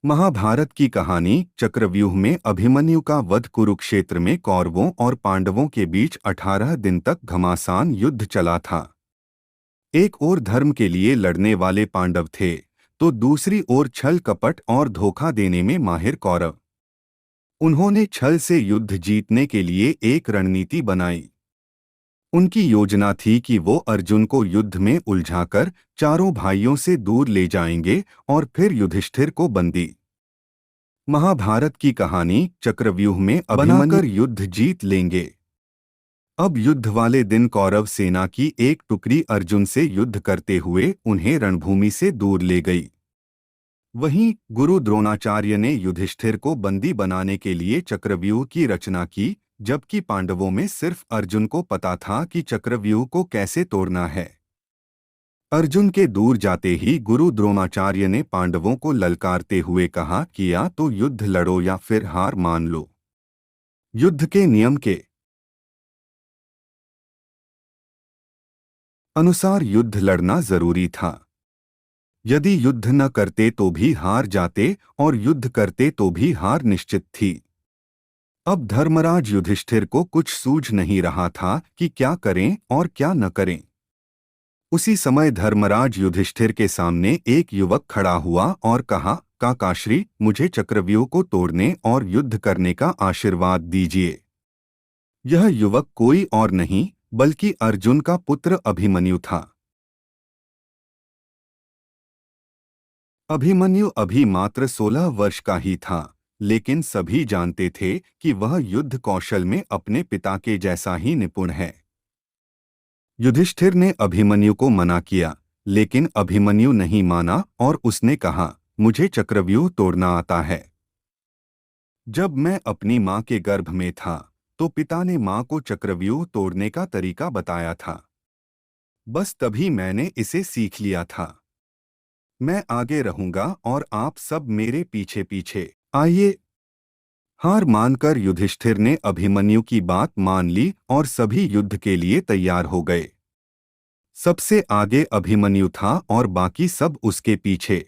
महाभारत की कहानी चक्रव्यूह में अभिमन्यु का वध। कुरुक्षेत्र में कौरवों और पांडवों के बीच 18 दिन तक घमासान युद्ध चला था। एक ओर धर्म के लिए लड़ने वाले पांडव थे, तो दूसरी ओर छल कपट और धोखा देने में माहिर कौरव। उन्होंने छल से युद्ध जीतने के लिए एक रणनीति बनाई। उनकी योजना थी कि वो अर्जुन को युद्ध में उलझाकर चारों भाइयों से दूर ले जाएंगे और फिर युधिष्ठिर को बंदी। महाभारत की कहानी चक्रव्यूह में बनाकर युद्ध जीत लेंगे। अब युद्ध वाले दिन कौरव सेना की एक टुकड़ी अर्जुन से युद्ध करते हुए उन्हें रणभूमि से दूर ले गई। वहीं गुरु द्रोणाचार्य ने युधिष्ठिर को बंदी बनाने के लिए चक्रव्यूह की रचना की, जबकि पांडवों में सिर्फ अर्जुन को पता था कि चक्रव्यूह को कैसे तोड़ना है। अर्जुन के दूर जाते ही गुरु द्रोणाचार्य ने पांडवों को ललकारते हुए कहा कि या तो युद्ध लड़ो या फिर हार मान लो। युद्ध के नियम के अनुसार युद्ध लड़ना जरूरी था। यदि युद्ध न करते तो भी हार जाते और युद्ध करते तो भी हार निश्चित थी। अब धर्मराज युधिष्ठिर को कुछ सूझ नहीं रहा था कि क्या करें और क्या न करें। उसी समय धर्मराज युधिष्ठिर के सामने एक युवक खड़ा हुआ और कहा, काकाश्री, मुझे चक्रव्यूह को तोड़ने और युद्ध करने का आशीर्वाद दीजिए। यह युवक कोई और नहीं बल्कि अर्जुन का पुत्र अभिमन्यु था। अभिमन्यु अभी मात्र 16 वर्ष का ही था, लेकिन सभी जानते थे कि वह युद्ध कौशल में अपने पिता के जैसा ही निपुण है। युधिष्ठिर ने अभिमन्यु को मना किया, लेकिन अभिमन्यु नहीं माना और उसने कहा, मुझे चक्रव्यूह तोड़ना आता है। जब मैं अपनी मां के गर्भ में था तो पिता ने मां को चक्रव्यूह तोड़ने का तरीका बताया था। बस तभी मैंने इसे सीख लिया था। मैं आगे रहूंगा और आप सब मेरे पीछे पीछे आइए। हार मानकर युधिष्ठिर ने अभिमन्यु की बात मान ली और सभी युद्ध के लिए तैयार हो गए। सबसे आगे अभिमन्यु था और बाकी सब उसके पीछे।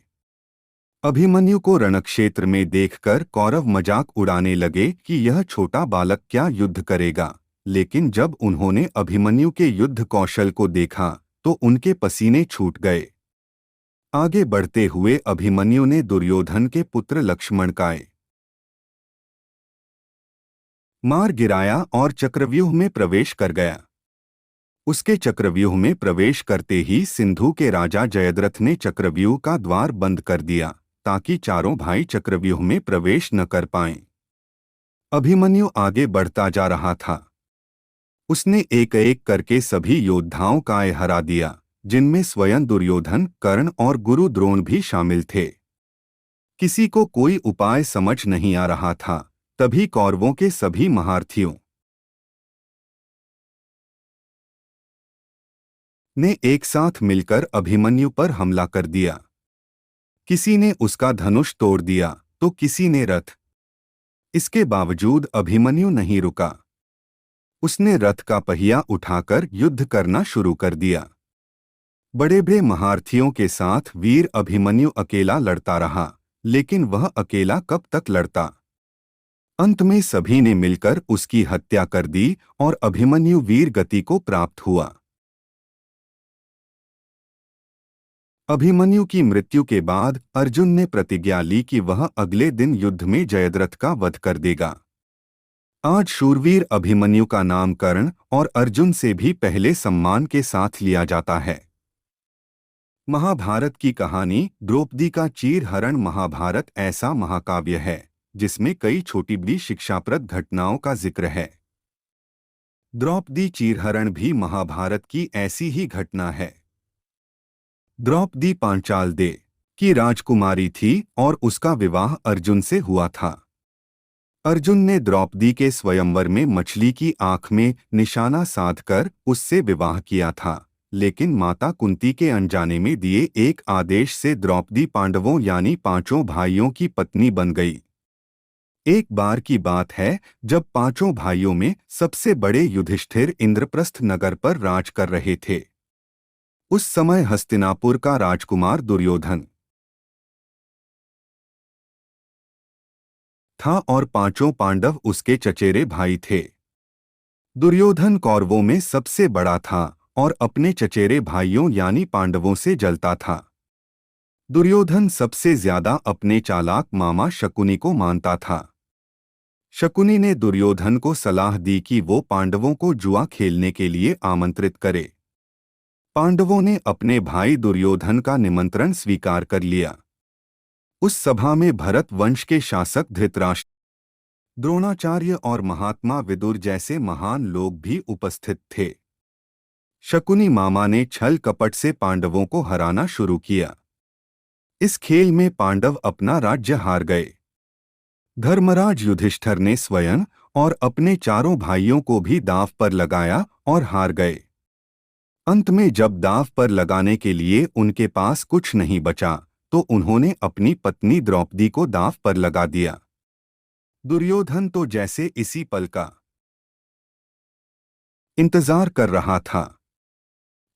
अभिमन्यु को रणक्षेत्र में देखकर कौरव मजाक उड़ाने लगे कि यह छोटा बालक क्या युद्ध करेगा, लेकिन जब उन्होंने अभिमन्यु के युद्ध कौशल को देखा तो उनके पसीने छूट गए। आगे बढ़ते हुए अभिमन्यु ने दुर्योधन के पुत्र लक्ष्मण का मार गिराया और चक्रव्यूह में प्रवेश कर गया। उसके चक्रव्यूह में प्रवेश करते ही सिंधु के राजा जयद्रथ ने चक्रव्यूह का द्वार बंद कर दिया ताकि चारों भाई चक्रव्यूह में प्रवेश न कर पाएं। अभिमन्यु आगे बढ़ता जा रहा था। उसने एक एक करके सभी योद्धाओं का हरा दिया, जिनमें स्वयं दुर्योधन, कर्ण और गुरु द्रोण भी शामिल थे। किसी को कोई उपाय समझ नहीं आ रहा था। तभी कौरवों के सभी महारथियों ने एक साथ मिलकर अभिमन्यु पर हमला कर दिया। किसी ने उसका धनुष तोड़ दिया तो किसी ने रथ। इसके बावजूद अभिमन्यु नहीं रुका। उसने रथ का पहिया उठाकर युद्ध करना शुरू कर दिया। बड़े बड़े महारथियों के साथ वीर अभिमन्यु अकेला लड़ता रहा, लेकिन वह अकेला कब तक लड़ता। अंत में सभी ने मिलकर उसकी हत्या कर दी और अभिमन्यु वीर गति को प्राप्त हुआ। अभिमन्यु की मृत्यु के बाद अर्जुन ने प्रतिज्ञा ली कि वह अगले दिन युद्ध में जयद्रथ का वध कर देगा। आज शूरवीर अभिमन्यु का नाम कर्ण और अर्जुन से भी पहले सम्मान के साथ लिया जाता है। महाभारत की कहानी द्रौपदी का चीरहरण। महाभारत ऐसा महाकाव्य है जिसमें कई छोटी बड़ी शिक्षाप्रद घटनाओं का जिक्र है। द्रौपदी चीरहरण भी महाभारत की ऐसी ही घटना है। द्रौपदी पांचाल देश की राजकुमारी थी और उसका विवाह अर्जुन से हुआ था। अर्जुन ने द्रौपदी के स्वयंवर में मछली की आंख में निशाना साधकर उससे विवाह किया था, लेकिन माता कुंती के अनजाने में दिए एक आदेश से द्रौपदी पांडवों यानी पांचों भाइयों की पत्नी बन गई। एक बार की बात है जब पांचों भाइयों में सबसे बड़े युधिष्ठिर इंद्रप्रस्थ नगर पर राज कर रहे थे। उस समय हस्तिनापुर का राजकुमार दुर्योधन था और पांचों पांडव उसके चचेरे भाई थे। दुर्योधन कौरवों में सबसे बड़ा था और अपने चचेरे भाइयों यानी पांडवों से जलता था। दुर्योधन सबसे ज्यादा अपने चालाक मामा शकुनी को मानता था। शकुनी ने दुर्योधन को सलाह दी कि वो पांडवों को जुआ खेलने के लिए आमंत्रित करे। पांडवों ने अपने भाई दुर्योधन का निमंत्रण स्वीकार कर लिया। उस सभा में भरत वंश के शासक धृतराष्ट्र, द्रोणाचार्य और महात्मा विदुर जैसे महान लोग भी उपस्थित थे। शकुनी मामा ने छल कपट से पांडवों को हराना शुरू किया। इस खेल में पांडव अपना राज्य हार गए। धर्मराज युधिष्ठिर ने स्वयं और अपने चारों भाइयों को भी दांव पर लगाया और हार गए। अंत में जब दांव पर लगाने के लिए उनके पास कुछ नहीं बचा तो उन्होंने अपनी पत्नी द्रौपदी को दांव पर लगा दिया। दुर्योधन तो जैसे इसी पल का इंतजार कर रहा था।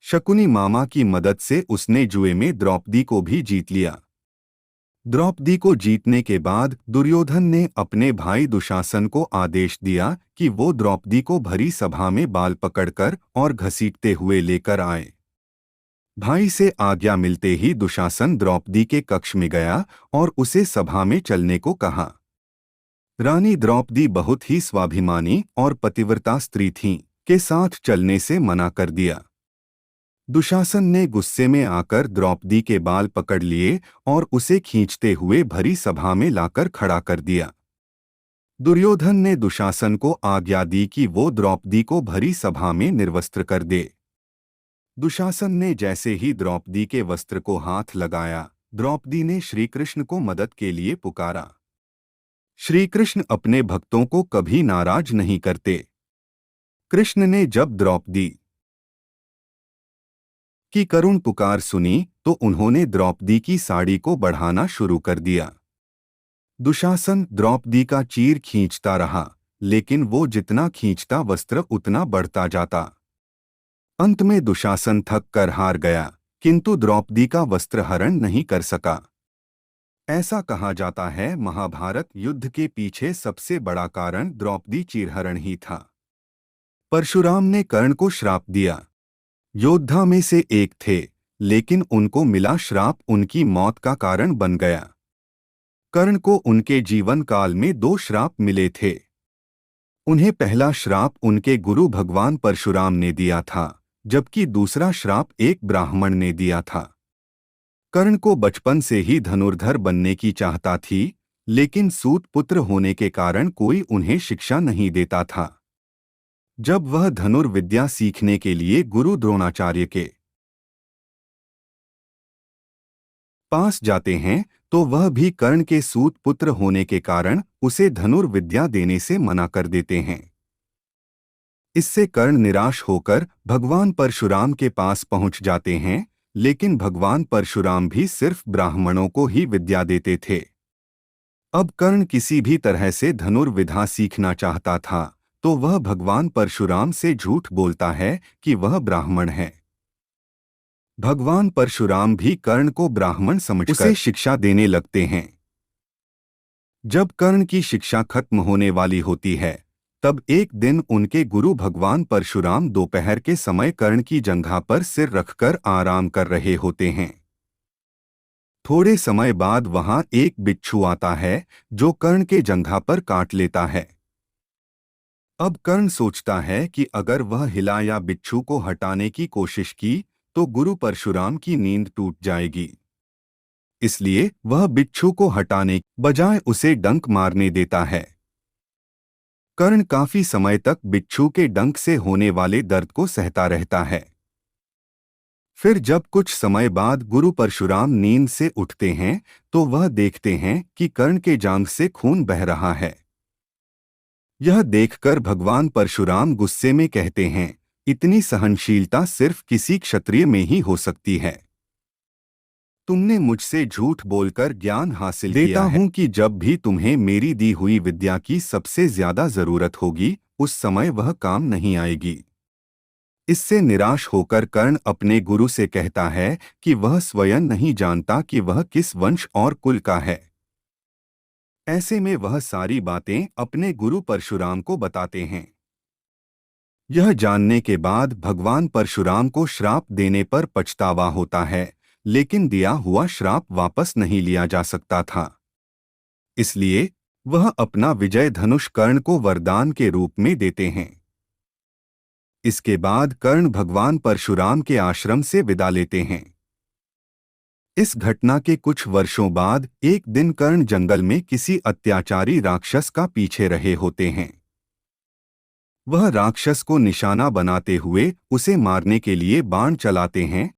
शकुनी मामा की मदद से उसने जुए में द्रौपदी को भी जीत लिया। द्रौपदी को जीतने के बाद दुर्योधन ने अपने भाई दुशासन को आदेश दिया कि वो द्रौपदी को भरी सभा में बाल पकड़कर और घसीटते हुए लेकर आए। भाई से आज्ञा मिलते ही दुशासन द्रौपदी के कक्ष में गया और उसे सभा में चलने को कहा। रानी द्रौपदी बहुत ही स्वाभिमानी और पतिव्रता स्त्री थीं, के साथ चलने से मना कर दिया। दुशासन ने गुस्से में आकर द्रौपदी के बाल पकड़ लिए और उसे खींचते हुए भरी सभा में लाकर खड़ा कर दिया। दुर्योधन ने दुशासन को आज्ञा दी कि वो द्रौपदी को भरी सभा में निर्वस्त्र कर दे। दुशासन ने जैसे ही द्रौपदी के वस्त्र को हाथ लगाया, द्रौपदी ने श्रीकृष्ण को मदद के लिए पुकारा। श्रीकृष्ण अपने भक्तों को कभी नाराज नहीं करते। कृष्ण ने जब द्रौपदी की करुण पुकार सुनी तो उन्होंने द्रौपदी की साड़ी को बढ़ाना शुरू कर दिया। दुशासन द्रौपदी का चीर खींचता रहा, लेकिन वो जितना खींचता वस्त्र उतना बढ़ता जाता। अंत में दुशासन थक कर हार गया, किंतु द्रौपदी का वस्त्र हरण नहीं कर सका। ऐसा कहा जाता है महाभारत युद्ध के पीछे सबसे बड़ा कारण द्रौपदी चीरहरण ही था। परशुराम ने कर्ण को श्राप दिया। योद्धा में से एक थे, लेकिन उनको मिला श्राप उनकी मौत का कारण बन गया। कर्ण को उनके जीवन काल में 2 श्राप मिले थे। उन्हें पहला श्राप उनके गुरु भगवान परशुराम ने दिया था, जबकि दूसरा श्राप एक ब्राह्मण ने दिया था। कर्ण को बचपन से ही धनुर्धर बनने की चाहता थी, लेकिन सूत पुत्र होने के कारण कोई उन्हें शिक्षा नहीं देता था। जब वह धनुर्विद्या सीखने के लिए गुरु द्रोणाचार्य के पास जाते हैं तो वह भी कर्ण के सूत पुत्र होने के कारण उसे धनुर्विद्या देने से मना कर देते हैं। इससे कर्ण निराश होकर भगवान परशुराम के पास पहुंच जाते हैं, लेकिन भगवान परशुराम भी सिर्फ ब्राह्मणों को ही विद्या देते थे। अब कर्ण किसी भी तरह से धनुर्विद्या सीखना चाहता था, तो वह भगवान परशुराम से झूठ बोलता है कि वह ब्राह्मण है। भगवान परशुराम भी कर्ण को ब्राह्मण समझकर उसे शिक्षा देने लगते हैं। जब कर्ण की शिक्षा खत्म होने वाली होती है, तब एक दिन उनके गुरु भगवान परशुराम दोपहर के समय कर्ण की जंघा पर सिर रखकर आराम कर रहे होते हैं। थोड़े समय बाद वहां एक बिच्छू आता है जो कर्ण के जंघा पर काट लेता है। अब कर्ण सोचता है कि अगर वह हिला या बिच्छू को हटाने की कोशिश की तो गुरु परशुराम की नींद टूट जाएगी। इसलिए वह बिच्छू को हटाने के बजाय उसे डंक मारने देता है। कर्ण काफी समय तक बिच्छू के डंक से होने वाले दर्द को सहता रहता है। फिर जब कुछ समय बाद गुरु परशुराम नींद से उठते हैं तो वह देखते हैं कि कर्ण के जांघ से खून बह रहा है। यह देखकर भगवान परशुराम गुस्से में कहते हैं, इतनी सहनशीलता सिर्फ किसी क्षत्रिय में ही हो सकती है। तुमने मुझसे झूठ बोलकर ज्ञान हासिल किया है। देता हूं कि जब भी तुम्हें मेरी दी हुई विद्या की सबसे ज्यादा जरूरत होगी, उस समय वह काम नहीं आएगी। इससे निराश होकर कर्ण अपने गुरु से कहता है कि वह स्वयं नहीं जानता कि वह किस वंश और कुल का है। ऐसे में वह सारी बातें अपने गुरु परशुराम को बताते हैं। यह जानने के बाद भगवान परशुराम को श्राप देने पर पछतावा होता है, लेकिन दिया हुआ श्राप वापस नहीं लिया जा सकता था। इसलिए वह अपना विजय धनुष कर्ण को वरदान के रूप में देते हैं। इसके बाद कर्ण भगवान परशुराम के आश्रम से विदा लेते हैं। इस घटना के कुछ वर्षों बाद एक दिन कर्ण जंगल में किसी अत्याचारी राक्षस का पीछे रहे होते हैं। वह राक्षस को निशाना बनाते हुए उसे मारने के लिए बाण चलाते हैं,